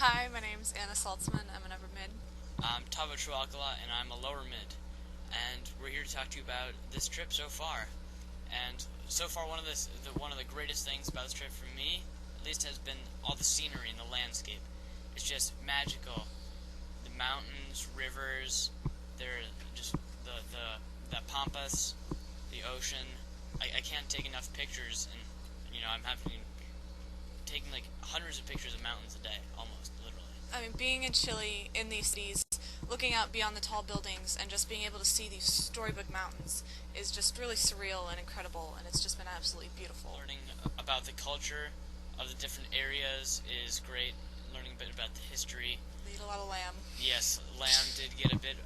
Hi, my name's Anna Saltzman. I'm an upper mid. I'm Tavo Trualcala, and I'm a lower mid. And we're here to talk to you about this trip so far. And so far, one of the greatest things about this trip for me, at least, has been all the scenery and the landscape. It's just magical. The mountains, rivers, they're just the pampas, the ocean. I can't take enough pictures, and I'm taking like hundreds of pictures of mountains a day, almost literally. I mean, being in Chile, in these cities, looking out beyond the tall buildings and just being able to see these storybook mountains is just really surreal and incredible, and it's just been absolutely beautiful. Learning about the culture of the different areas is great. Learning a bit about the history. We eat a lot of lamb. Yes, lamb did get a bit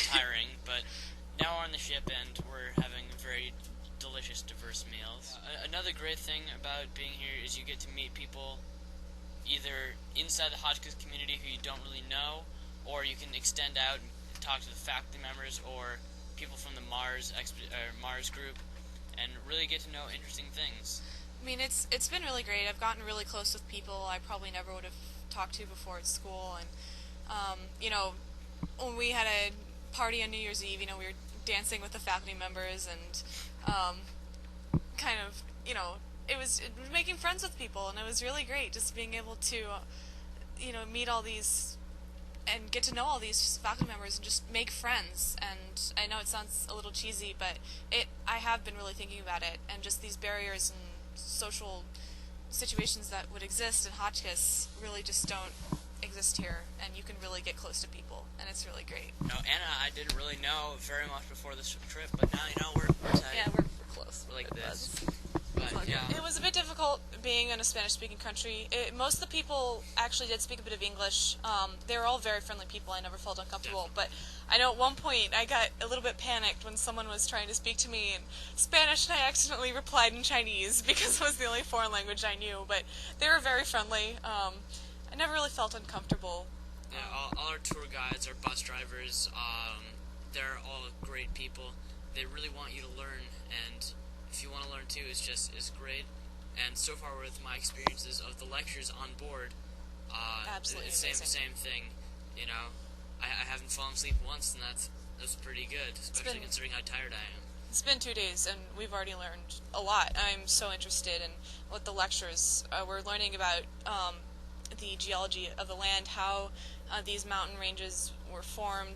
tiring, but now we're on the ship and we're having very delicious, diverse meals. Another great thing about being here is you get to meet people either inside the Hotchkiss community who you don't really know, or you can extend out and talk to the faculty members or people from the Mars group and really get to know interesting things. I mean, it's been really great. I've gotten really close with people I probably never would have talked to before at school, and when we had a party on New Year's Eve, we were dancing with the faculty members and kind of, it was making friends with people, and it was really great just being able to, meet all these and get to know all these faculty members and just make friends. And I know it sounds a little cheesy, but I have been really thinking about it, and just these barriers and social situations that would exist in Hotchkiss really just don't exist here, and you can really get close to people, and it's really great. No, Anna, I didn't really know very much before this trip, but now we're tight. Yeah, we're close. We're like this. But yeah, it was a bit difficult being in a Spanish-speaking country. Most of the people actually did speak a bit of English. They were all very friendly people. I never felt uncomfortable. Definitely. But I know at one point I got a little bit panicked when someone was trying to speak to me in Spanish, and I accidentally replied in Chinese because it was the only foreign language I knew. But they were very friendly. I never really felt uncomfortable. Yeah, all our tour guides, our bus drivers, they're all great people. They really want you to learn, and if you want to learn too, it's great. And so far with my experiences of the lectures on board, Absolutely it's amazing. same thing. I haven't fallen asleep once, and that's pretty good, especially considering how tired I am. It's been 2 days, and we've already learned a lot. I'm so interested in what the lectures we're learning about. The geology of the land, how these mountain ranges were formed,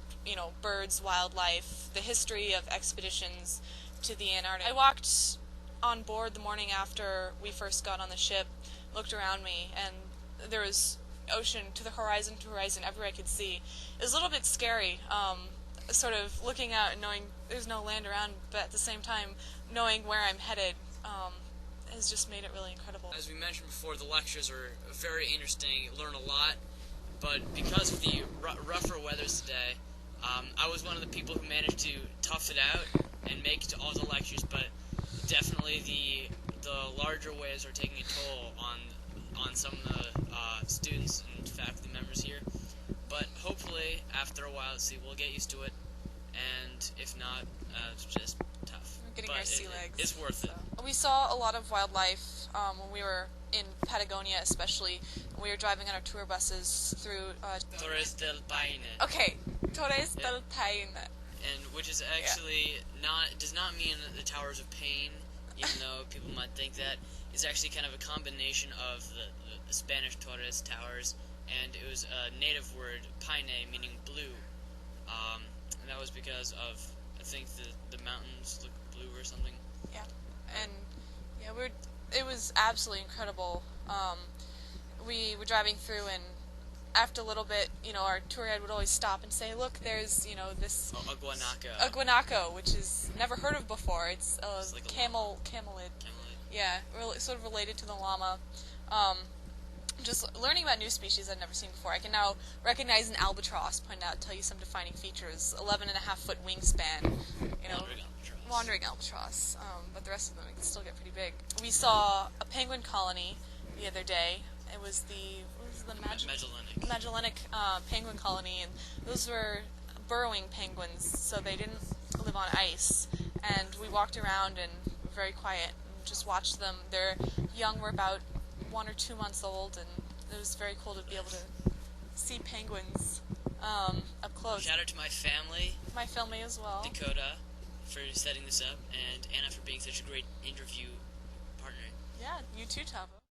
birds, wildlife, the history of expeditions to the Antarctica. I walked on board the morning after we first got on the ship, looked around me, and there was ocean to horizon, everywhere I could see. It was a little bit scary, sort of looking out and knowing there's no land around, but at the same time knowing where I'm headed has just made it really incredible. As we mentioned before, the lectures are very interesting. You learn a lot, but because of the rougher weathers today, I was one of the people who managed to tough it out and make it to all the lectures, but definitely the larger waves are taking a toll on some of the students and faculty members here. But hopefully, after a while, we'll get used to it, and if not, it's just tough. We're getting our sea legs. It's worth it. We saw a lot of wildlife when we were in Patagonia, especially when we were driving on our tour buses through Torres del Paine. Okay, Torres del Paine. And which is actually does not mean the Towers of Pain, even though people might think that. It's actually kind of a combination of the Spanish Torres Towers, and it was a native word, paine, meaning blue. And that was because of, I think, the mountains look blue or something. Yeah, and it was absolutely incredible. We were driving through, and after a little bit, our tour guide would always stop and say, "Look, there's this a guanaco." A guanaco, which is never heard of before. It's like a camelid. Camelid. Yeah, sort of related to the llama. Just learning about new species I'd never seen before. I can now recognize an albatross, tell you some defining features, 11.5-foot wingspan, wandering albatross, but the rest of them can still get pretty big. We saw a penguin colony the other day. It was the Magellanic penguin colony, and those were burrowing penguins, so they didn't live on ice. And we walked around and were very quiet and just watched them. Their young were about 1 or 2 months old, and it was very cool to be able to see penguins up close. Shout out to my family, My family as well. Dakota, for setting this up, and Anna for being such a great interview partner. Yeah, you too, Tavo.